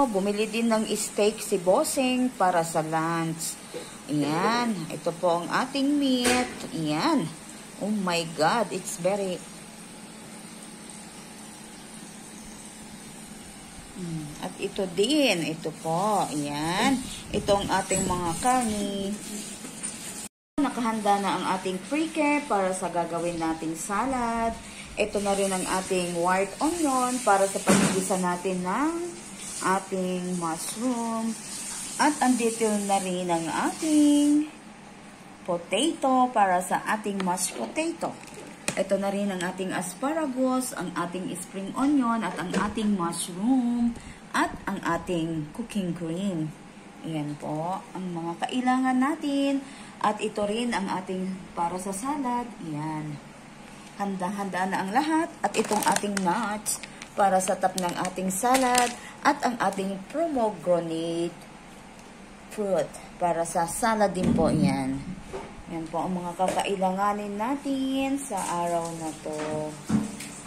Bumili din ng steak si Bossing para sa lunch. Ayan. Ito po ang ating meat. Ayan. Oh my God. It's very... At ito din. Ito po. Ayan. Ito ang ating mga karni. Nakahanda na ang ating frike para sa gagawin nating salad. Ito na rin ang ating white onion para sa pagigisa natin ng ating mushroom. At andito na rin ang ating potato para sa ating mashed potato. Ito na rin ang ating asparagus, ang ating spring onion, at ang ating mushroom, at ang ating cooking cream. Ayan po ang mga kailangan natin. At ito rin ang ating para sa salad. Ayan. Handa-handa na ang lahat. At itong ating nuts para sa top ng ating salad. At ang ating pomegranate fruit para sa salad din po yan. Yan po ang mga kakailanganin natin sa araw na to.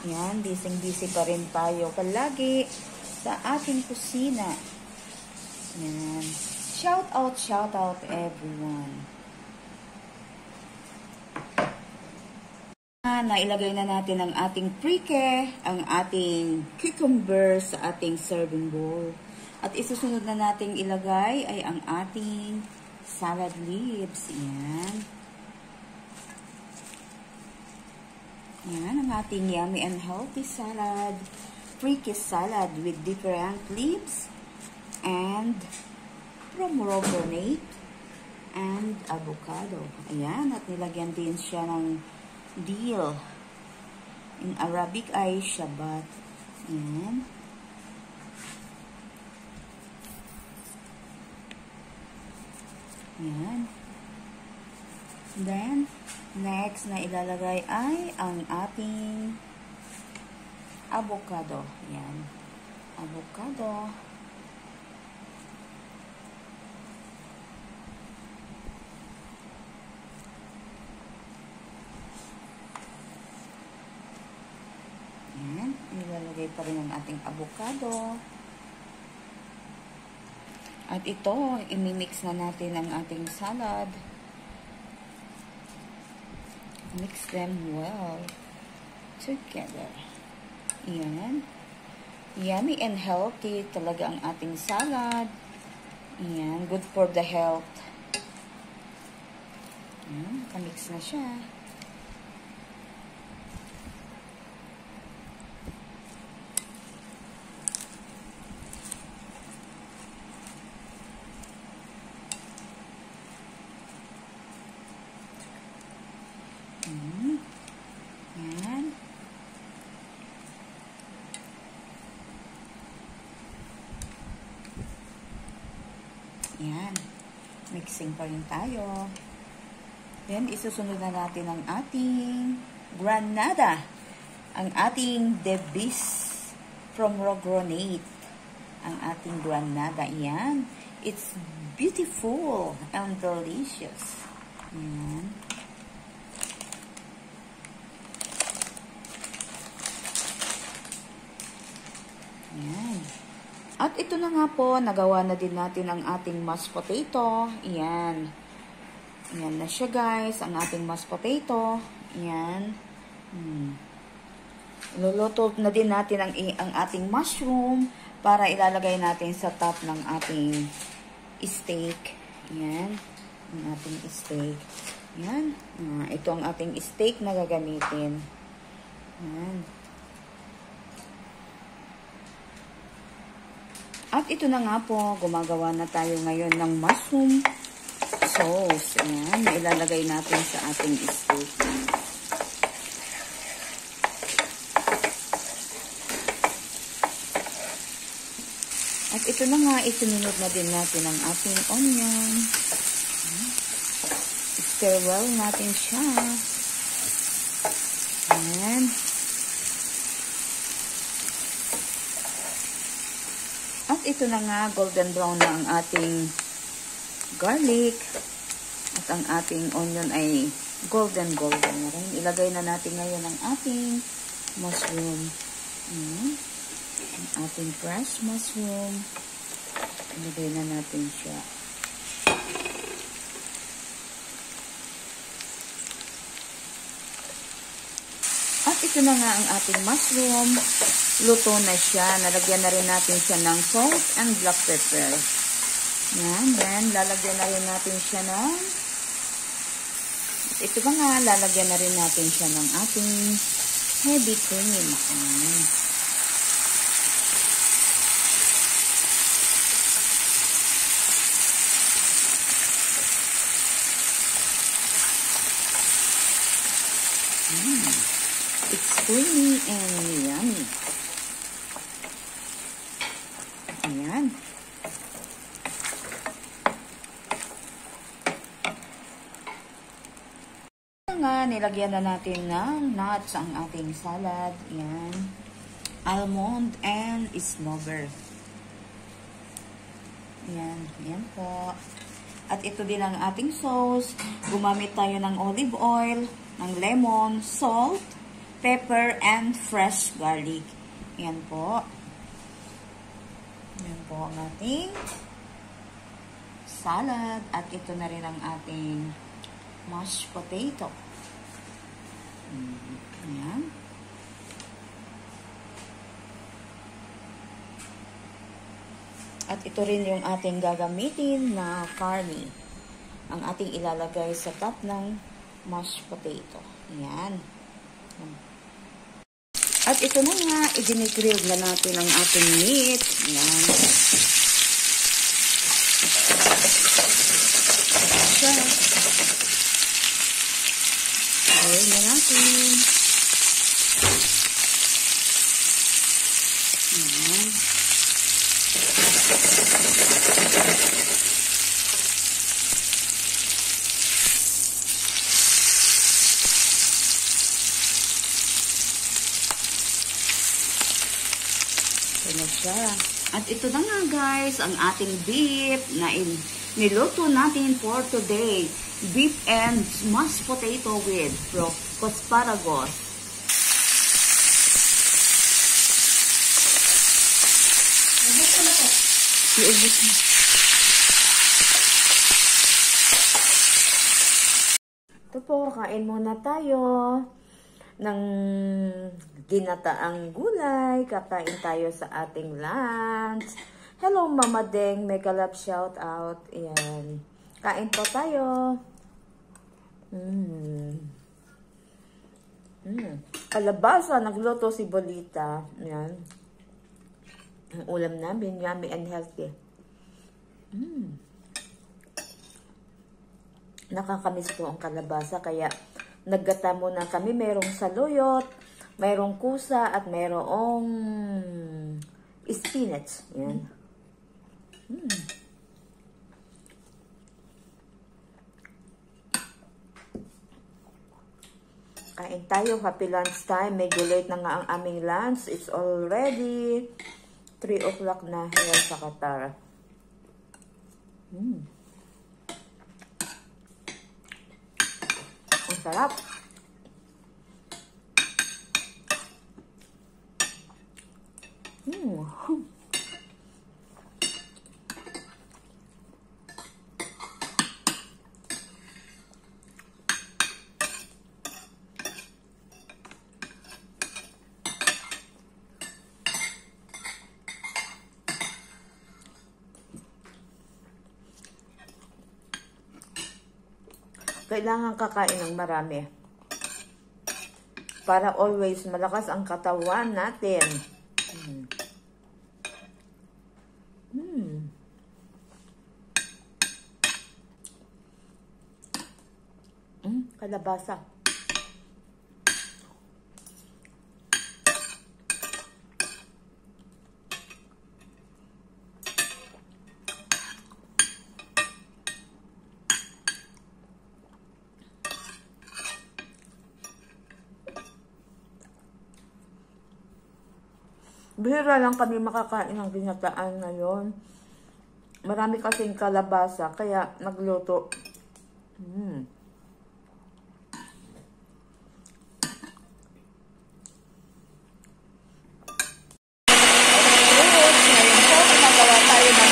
Yan, busy-busy pa rin tayo palagi sa ating kusina. Yan. Shout out everyone. Nailagay na natin ang ating frike, ang ating cucumber sa ating serving bowl. At isusunod na nating ilagay ay ang ating salad leaves. Yan. Yan ang ating yummy and healthy salad. Frike salad with different leaves and pomegranate and avocado. Ayan. At nilagyan din siya ng dill. In Arabic ay shabat. Ayan. Ayan. Then, next na ilalagay ay ang ating avocado. Ayan. Avocado. Ayan. Ilalagay pa rin ang ating avocado. At ito, imimix na natin ang ating salad. Mix them well together. Ayan. Yummy and healthy talaga ang ating salad. Ayan. Good for the health. Ayan. Kamix na siya. Yan. Yan. Mixing pa rin tayo. Then, isusunod na natin ang ating granada. Ang ating the best pomegranate. Ang ating granada. Yan. It's beautiful and delicious. Yan. Ayan. At ito na nga po, nagawa na din natin ang ating mashed potato. Ayan. Ayan na siya guys, ang ating mashed potato. Ayan. Luluto na din natin ang ating mushroom para ilalagay natin sa top ng ating steak. Ayan. Ang ating steak. Ayan. Ito ang ating steak na gagamitin. Ayan. At ito na nga po, gumagawa na tayo ngayon ng mushroom sauce. Ayan, ilalagay natin sa ating steak. At ito na nga, isunod na din natin ang ating onion. Stir well natin siya. Ayan. At ito na nga, golden brown na ang ating garlic. At ang ating onion ay golden na rin. Ilagay na natin ngayon ang ating mushroom. Ang ating fresh mushroom. Ilagay na natin siya. At ito na nga ang ating mushroom. Luto na siya. Nalagyan na rin natin siya ng salt and black pepper. Yan. Then, lalagyan na rin natin siya ng ito ba nga, lalagyan na rin natin siya ng ating heavy cream. Ayan. It's creamy and yummy. Ayan. Nga, nilagyan na natin ng nuts ang ating salad. Ayan. Almond and snowbird. Ayan. Ayan po. At ito din ang ating sauce. Gumamit tayo ng olive oil, ng lemon, salt, pepper, and fresh garlic. Ayan po. Ayan po ang ating salad. At ito na rin ang ating mashed potato. Ayan. At ito rin yung ating gagamitin na carne. Ang ating ilalagay sa top ng mashed potato. Ayan. At ito na nga, i-grill na natin ang ating meat. Ayan. Siya. Grill na natin. Ayan. Na siya. At ito na nga guys, ang ating beef na niluto natin for today. Beef and mashed potato with asparagus. Ito po, kain muna tayo ng ginataang gulay. Kakain tayo sa ating lunch. Hello, Mama Deng. Mega love shout out. Ayan. Kain po tayo. Kalabasa. Nagluto si Bolita. Ayan. Ang ulam namin. Yummy and healthy. Nakakamiss po ang kalabasa. Kaya naggata muna kami. Merong saluyot, merong kusa, at merong spinach. Yan. Kain tayo. Happy lunch time. Medyo late na nga ang aming lunch. It's already 3 o'clock na here sa Qatar. Ang sarap. Kailangan kakain ng marami para always malakas ang katawan natin. Kalabasa. Bihira lang kami makakain ng ginataan ngayon. Marami kasing kalabasa, kaya nagluto. Ngayon po, ginagawa tayo ng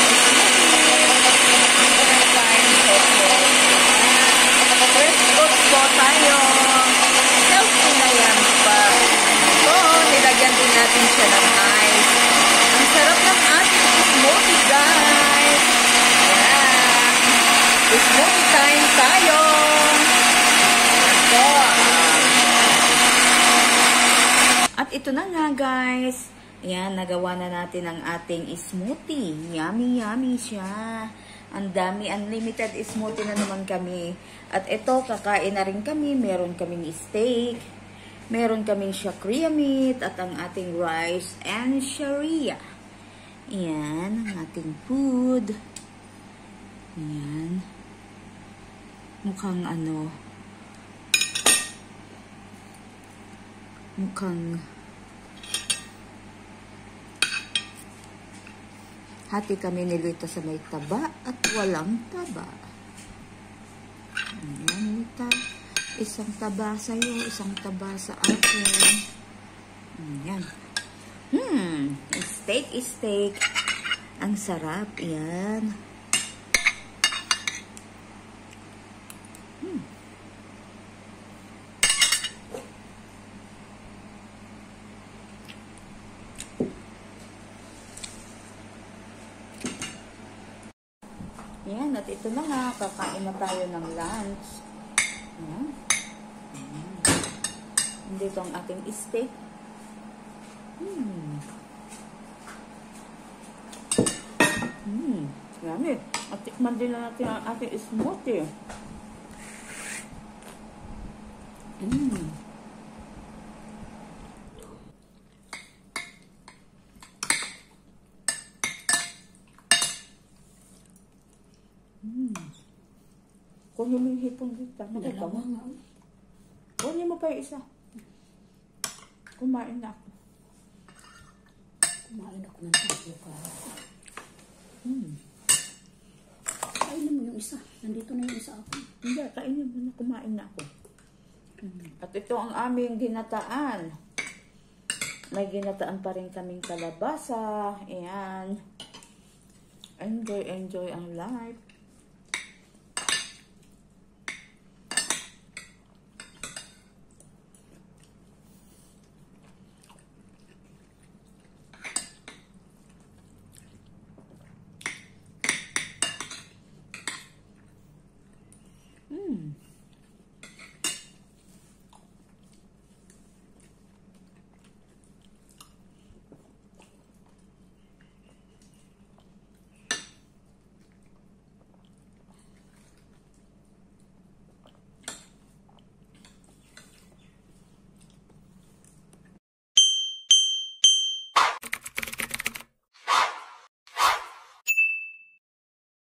guys. Ayan, nagawa na natin ang ating smoothie. Yummy, yummy siya. Ang dami, unlimited smoothie na naman kami. At ito, kakain na rin kami. Meron kaming steak. Meron kaming sharia meat. At ang ating rice and sharia. Ayan, ang ating food. Ayan. Mukhang hati kami nilito sa may taba at walang taba. Ayan, isang taba sa'yo, isang taba sa akin. Ayan. Steak. Ang sarap. Ayan. Ayan, at ito na nga, kakain na tayo ng lunch. Ayan. Dito ang ating steak. Yummy. At tikman din na natin ang ating smoothie. Kunin mo yung hipon dito. Nakita mo? Kunin mo pa yung isa. Kumain na ako. Kumain ako ng tatlo ka. Kainin mo yung isa. Nandito na yung isa ako. Hindi, kainin mo na. Kumain na ako. At ito ang aming ginataan. May ginataan pa rin kaming kalabasa. Ayan. Enjoy ang life.